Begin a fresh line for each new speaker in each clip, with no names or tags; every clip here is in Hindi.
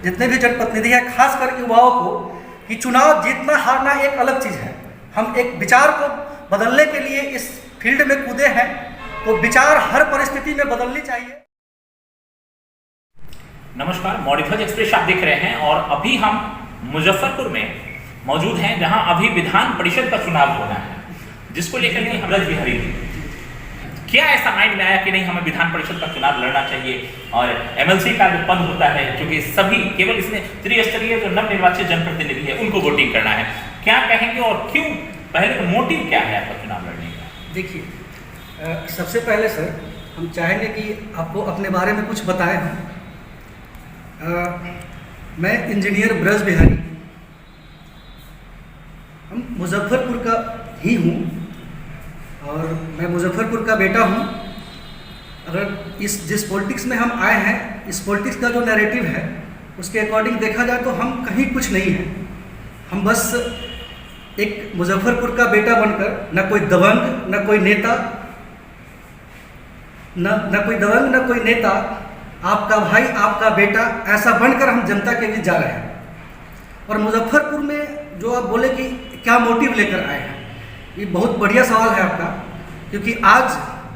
जितने भी जनप्रतिनिधि हैं, खासकर युवाओं को, कि चुनाव जीतना हारना एक अलग चीज़ है। हम एक विचार को बदलने के लिए इस फील्ड में कूदे हैं, तो विचार हर परिस्थिति में बदलनी चाहिए।
नमस्कार, मौर्यध्वज एक्सप्रेस आप देख रहे हैं और अभी हम मुजफ्फरपुर में मौजूद हैं, जहां अभी विधान परिषद का चुनाव होना है, जिसको लेकर के ब्रज बिहारी क्या ऐसा माइंड में आया कि नहीं हमें विधान परिषद का चुनाव लड़ना चाहिए और एमएलसी का जो पद होता है, क्योंकि सभी केवल इसमें त्रिस्तरीय जो नवनिर्वाचित जनप्रतिनिधि है उनको वोटिंग करना है, क्या कहेंगे और क्यों, पहले तो मोटिव क्या है आपका चुनाव लड़ने का?
देखिए, सबसे पहले सर हम चाहेंगे कि आपको अपने बारे में कुछ बताएं हम। मैं इंजीनियर ब्रज बिहारी, हम मुजफ्फरपुर का ही हूँ और मैं मुजफ्फरपुर का बेटा हूँ। अगर जिस पॉलिटिक्स में हम आए हैं, इस पॉलिटिक्स का जो नैरेटिव है उसके अकॉर्डिंग देखा जाए तो हम कहीं कुछ नहीं हैं। हम बस एक मुजफ्फरपुर का बेटा बनकर न कोई दबंग, न कोई नेता, न कोई नेता, आपका भाई, आपका बेटा, ऐसा बनकर हम जनता के बीच जा रहे हैं। और मुजफ्फरपुर में जो आप बोले कि क्या मोटिव लेकर आए हैं, ये बहुत बढ़िया सवाल है आपका, क्योंकि आज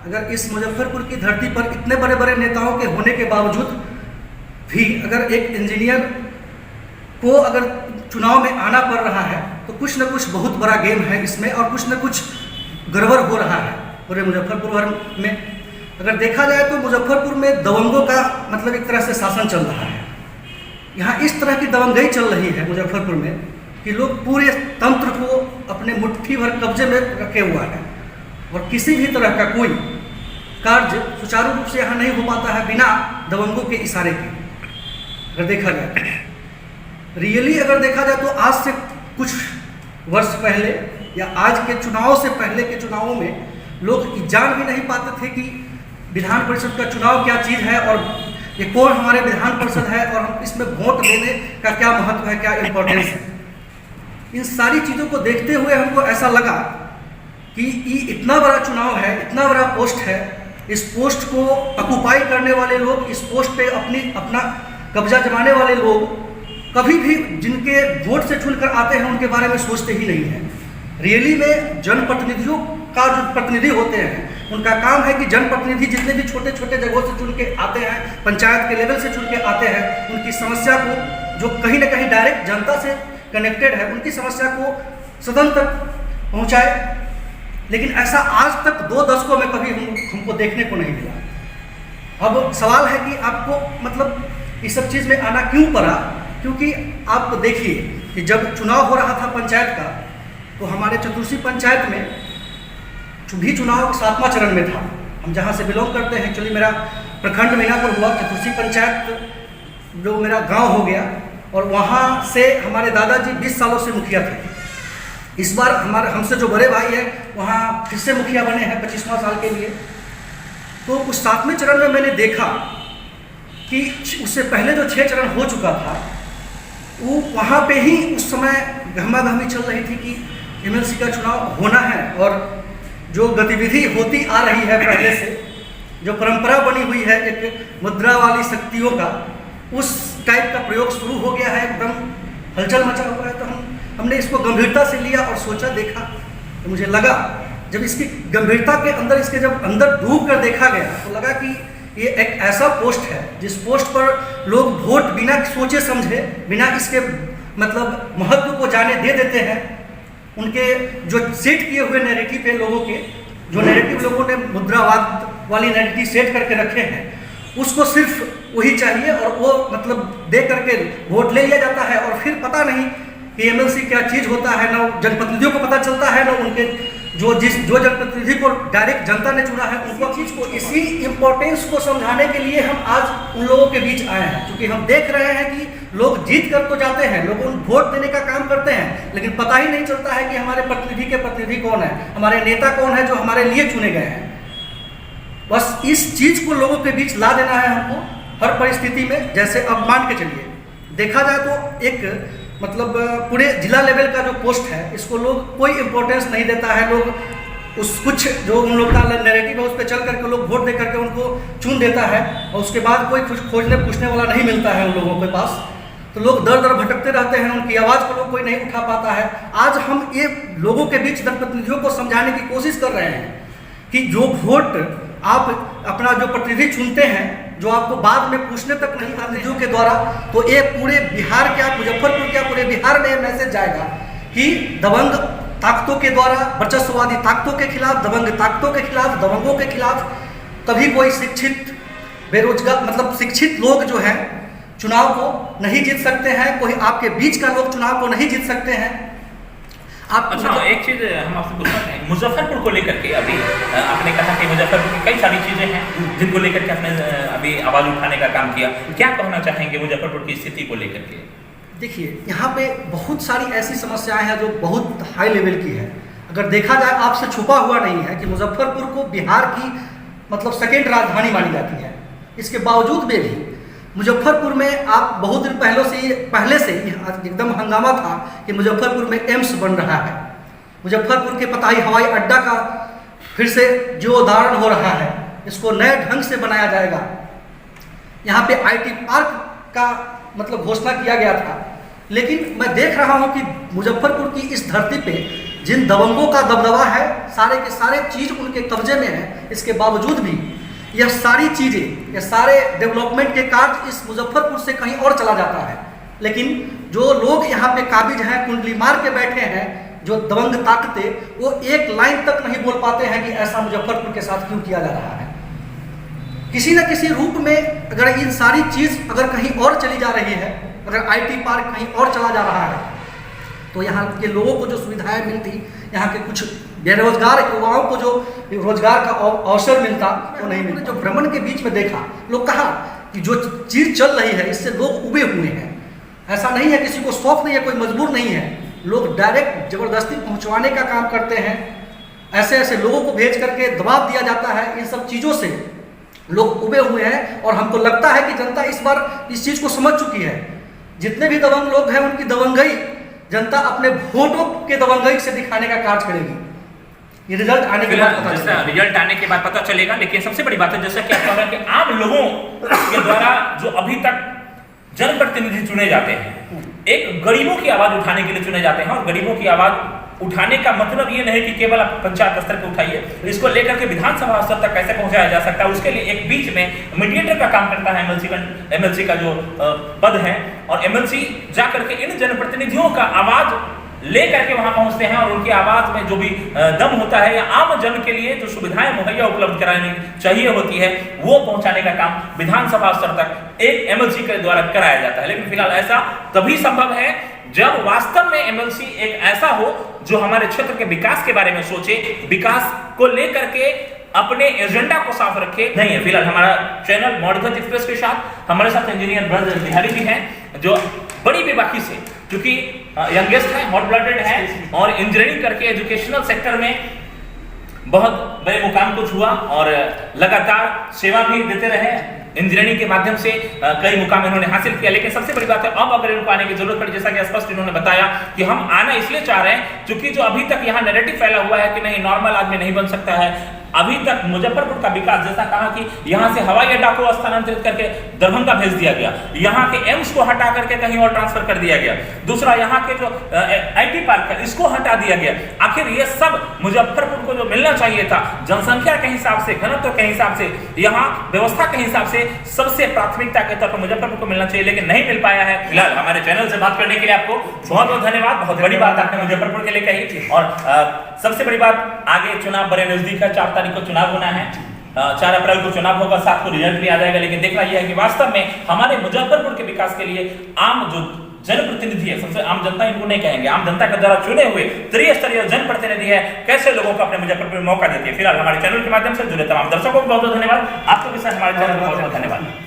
अगर इस मुजफ्फरपुर की धरती पर इतने बड़े बड़े नेताओं के होने के बावजूद भी अगर एक इंजीनियर को अगर चुनाव में आना पड़ रहा है तो कुछ न कुछ बहुत बड़ा गेम है इसमें और कुछ न कुछ गड़बड़ हो रहा है पूरे मुजफ्फरपुर में। अगर देखा जाए तो मुजफ्फरपुर में दबंगों का मतलब एक तरह से शासन चल रहा है। यहाँ इस तरह की दबंगई चल रही है मुजफ्फरपुर में कि लोग पूरे तंत्र को अपने मुट्ठी भर कब्जे में रखे हुआ है और किसी भी तरह का कोई कार्य सुचारू रूप से यहाँ नहीं हो पाता है बिना दबंगों के इशारे के। अगर देखा जाए रियली, अगर देखा जाए तो आज से कुछ वर्ष पहले या आज के चुनाव से पहले के चुनावों में लोग जान भी नहीं पाते थे कि विधान परिषद का चुनाव क्या चीज़ है और ये कौन हमारे विधान परिषद है और हम इसमें वोट देने का क्या महत्व है, क्या इम्पोर्टेंस है। इन सारी चीज़ों को देखते हुए हमको ऐसा लगा कि ये इतना बड़ा चुनाव है, इतना बड़ा पोस्ट है, इस पोस्ट को ऑक्युपाई करने वाले लोग, इस पोस्ट पे अपना कब्जा जमाने वाले लोग कभी भी जिनके वोट से चुनकर आते हैं उनके बारे में सोचते ही नहीं हैं। रियली में जनप्रतिनिधियों का जो प्रतिनिधि होते हैं उनका काम है कि जनप्रतिनिधि जितने भी छोटे छोटे जगहों से चुन के आते हैं, पंचायत के लेवल से चुन के आते हैं, उनकी समस्या को जो कहीं ना कहीं डायरेक्ट जनता से कनेक्टेड है उनकी समस्या को सदन तक पहुंचाए। लेकिन ऐसा आज तक 2 दशकों में कभी हमको देखने को नहीं मिला। अब सवाल है कि आपको मतलब इस सब चीज़ में आना क्यों पड़ा, क्योंकि आप देखिए कि जब चुनाव हो रहा था पंचायत का तो हमारे चतुर्सी पंचायत में भी चुनाव 7वां चरण में था। हम जहाँ से बिलोंग करते हैं, एक्चुअली मेरा प्रखंड मीनापुर हुआ, चतुर्सी पंचायत जो मेरा गांव हो गया और वहाँ से हमारे दादाजी 20 सालों से मुखिया थे। इस बार हमसे जो बड़े भाई है वहाँ फिर से मुखिया बने हैं 25वां साल के लिए। तो उस 7वें चरण में मैंने देखा कि उससे पहले जो 6 चरण हो चुका था वो वहाँ पे ही उस समय गहमागहमी चल रही थी कि एमएलसी का चुनाव होना है और जो गतिविधि होती आ रही है पहले से, जो परंपरा बनी हुई है एक मुद्रा वाली शक्तियों का, उस टाइप का प्रयोग शुरू हो गया है, एकदम हलचल मचा हुआ है। तो हमने इसको गंभीरता से लिया और सोचा, देखा तो मुझे लगा जब इसकी गंभीरता के अंदर इसके जब अंदर डूब कर देखा गया तो लगा कि ये एक ऐसा पोस्ट है जिस पोस्ट पर लोग वोट बिना सोचे समझे, बिना इसके मतलब महत्व को जाने दे देते हैं। उनके जो सेट किए हुए नैरेटिव पे लोगों के जो नैरेटिव लोगों ने मुद्रावाद वाली नैरेटिव सेट करके रखे हैं उसको सिर्फ वही चाहिए और वो मतलब दे करके वोट ले लिया जाता है और फिर पता नहीं कि एमएलसी क्या चीज़ होता है, ना जनप्रतिनिधियों को पता चलता है, ना उनके जो जनप्रतिनिधि को डायरेक्ट जनता ने चुना है उनको चीज़ को। इसी इम्पोर्टेंस को समझाने के लिए हम आज उन लोगों के बीच आए हैं, क्योंकि हम देख रहे हैं कि लोग जीत कर तो जाते हैं, लोग उन वोट देने का काम करते हैं, लेकिन पता ही नहीं चलता है कि हमारे प्रतिनिधि के प्रतिनिधि कौन है, हमारे नेता कौन है जो हमारे लिए चुने गए हैं। बस इस चीज़ को लोगों के बीच ला देना है हमको हर परिस्थिति में। जैसे अब मान के चलिए देखा जाए तो एक मतलब पूरे जिला लेवल का जो पोस्ट है इसको लोग कोई इम्पोर्टेंस नहीं देता है। लोग उस कुछ जो उन लोग का नैरेटिव है उस पर चल करके लोग वोट दे करके उनको चुन देता है और उसके बाद कोई कुछ खोजने पूछने वाला नहीं मिलता है उन लोगों के पास। तो लोग दर दर भटकते रहते हैं, उनकी आवाज़ को लोग कोई नहीं उठा पाता है। आज हम ये लोगों के बीच जनप्रतिनिधियों को समझाने की कोशिश कर रहे हैं कि जो वोट आप अपना जो प्रतिनिधि चुनते हैं, जो आपको बाद में पूछने तक नहीं आते प्रतिनिधियों के द्वारा, तो ये पूरे बिहार क्या, मुजफ्फरपुर क्या, पूरे बिहार में ये मैसेज जाएगा कि दबंग ताकतों के द्वारा, वर्चस्ववादी ताकतों के खिलाफ, दबंग ताकतों के खिलाफ, दबंगों के खिलाफ कभी कोई शिक्षित बेरोजगार मतलब शिक्षित लोग जो हैं चुनाव को नहीं जीत सकते हैं, कोई आपके बीच का लोग चुनाव को नहीं जीत सकते हैं। आप
अच्छा, एक चीज हम आपसे पूछना चाहेंगे मुजफ्फरपुर को लेकर के। अभी आपने कहा कि मुजफ्फरपुर की कई सारी चीजें हैं जिनको लेकर के आपने अभी आवाज उठाने का काम किया, क्या कहना चाहेंगे मुजफ्फरपुर की स्थिति को लेकर के?
देखिए, यहाँ पे बहुत सारी ऐसी समस्याएं हैं जो बहुत हाई लेवल की है। अगर देखा जाए, आपसे छुपा हुआ नहीं है कि मुजफ्फरपुर को बिहार की मतलब सेकेंड राजधानी मानी जाती है। इसके बावजूद में भी मुजफ्फरपुर में आप बहुत दिन पहले से एकदम हंगामा था कि मुजफ्फरपुर में एम्स बन रहा है, मुजफ्फरपुर के पताही हवाई अड्डा का फिर से जीर्णोद्धारण हो रहा है, इसको नए ढंग से बनाया जाएगा। यहाँ पे आईटी पार्क का मतलब घोषणा किया गया था, लेकिन मैं देख रहा हूँ कि मुजफ्फरपुर की इस धरती पे जिन दबंगों का दबदबा है, सारे के सारे चीज़ उनके कब्जे में है, इसके बावजूद भी यह सारी चीज़ें, ये सारे डेवलपमेंट के कार्य इस मुजफ्फरपुर से कहीं और चला जाता है। लेकिन जो लोग यहाँ पे काबिज हैं, कुंडली मार के बैठे हैं, जो दबंग ताकतें, वो एक लाइन तक नहीं बोल पाते हैं कि ऐसा मुजफ्फरपुर के साथ क्यों किया जा रहा है। किसी न किसी रूप में अगर इन सारी चीज़ अगर कहीं और चली जा रही है, अगर आईटी पार्क कहीं और चला जा रहा है, तो यहाँ के लोगों को जो सुविधाएं मिलती, यहाँ के कुछ बेरोजगार युवाओं को जो रोजगार का अवसर मिलता, वो नहीं मिलता। जो भ्रमण के बीच में देखा, लोग कहा कि जो चीज़ चल रही है इससे लोग उबे हुए हैं। ऐसा नहीं है, किसी को शौक नहीं है, कोई मजबूर नहीं है, लोग डायरेक्ट जबरदस्ती पहुँचवाने का काम करते हैं। ऐसे ऐसे लोगों को भेज करके दबाव दिया जाता है। इन सब चीज़ों से लोग उबे हुए हैं और हमको लगता है कि जनता इस बार इस चीज़ को समझ चुकी है। जितने भी दबंग लोग हैं, उनकी दबंगई जनता अपने वोटों के दबंगई से दिखाने का कार्य करेगी। ये रिजल्ट आने के बाद
रिजल्ट आने के बाद पता चलेगा। लेकिन सबसे बड़ी बात है, जैसा कि आप कह रहे हैं कि आम लोगों के द्वारा जो अभी तक जनप्रतिनिधि चुने जाते हैं, एक गरीबों की आवाज उठाने के लिए चुने जाते हैं। और गरीबों की आवाज उठाने का मतलब ये नहीं कि केवल आप पंचायत स्तर पर उठाइए, इसको लेकर के विधानसभा स्तर तक कैसे पहुंचाया जा सकता है, उसके लिए एक बीच में मीडिएटर का काम करता है एमएलसी का जो पद है। और एमएलसी जाकर के इन जनप्रतिनिधियों का आवाज ले करके वहां पहुंचते हैं और उनकी आवाज में जो भी दम होता है या आम जन के लिए जो सुविधाएं मुहैया उपलब्ध करानी चाहिए होती है, वो पहुंचाने का काम विधानसभा स्तर तक एक एमएलसी के द्वारा कराया जाता है। लेकिन फिलहाल ऐसा तभी संभव है जब वास्तव में एमएलसी एक ऐसा हो जो हमारे क्षेत्र के विकास के बारे में सोचे, विकास को लेकर के अपने एजेंडा को साफ रखे। नहीं है फिलहाल हमारा चैनल मॉडर्न एक्सप्रेस के साथ हमारे साथ इंजीनियर ब्रज बिहारी भी हैं, जो बड़ी बेबाकी से, क्योंकि यंगेस्ट है, हॉट ब्लडेड है और इंजीनियरिंग करके एजुकेशनल सेक्टर में बहुत बड़े मुकाम को छुआ और लगातार सेवा भी देते रहे। इंजीनियरिंग के माध्यम से कई मुकाम इन्होंने हासिल किया। लेकिन सबसे बड़ी बात है, अब अगर इनको आने की जरूरत पड़ी, जैसा कि स्पष्ट इन्होंने बताया कि हम आना इसलिए चाह रहे हैं क्योंकि जो अभी तक यहाँ नैरेटिव फैला हुआ है कि नहीं नॉर्मल आदमी नहीं बन सकता है। अभी तक मुजफ्फरपुर का विकास, जैसा कहा कि यहाँ से हवाई अड्डा को स्थानांतरित करके दरभंगा भेज दिया गया, यहाँ के एम्स को हटा करके कहीं और ट्रांसफर कर दिया गया, दूसरा यहाँ के जो आईटी पार्क है इसको हटा दिया गया। आखिर ये सब मुजफ्फरपुर को जो मिलना चाहिए था, जनसंख्या के हिसाब से, घनत्व के हिसाब से, यहाँ व्यवस्था के हिसाब से सबसे प्राथमिकता के तौर पर मुजफ्फरपुर को मिलना चाहिए, लेकिन नहीं मिल पाया है। फिलहाल हमारे चैनल से बात करने के लिए आपको बहुत बहुत धन्यवाद। बहुत बड़ी बात आपने मुजफ्फरपुर के लिए कही। और सबसे बड़ी बात, आगे चुनाव बड़े नजदीक है, 4 तारीख को चुनाव होना है, 4 अप्रैल को चुनाव होगा, 7 को रिजल्ट भी आ जाएगा। लेकिन देखना यह है कि वास्तव में हमारे मुजफ्फरपुर के विकास के लिए आम जो जनप्रतिनिधि है, सबसे आम जनता इनको नहीं कहेंगे, आम जनता के द्वारा चुने हुए त्रिस्तरीय जनप्रतिनिधि है, कैसे लोगों को अपने मुजफ्फरपुर में मौका देती है। फिलहाल हमारे चैनल के माध्यम से जुड़े तमाम दर्शकों को बहुत बहुत धन्यवाद। आपको भी सर हमारे चैनल को बहुत बहुत धन्यवाद।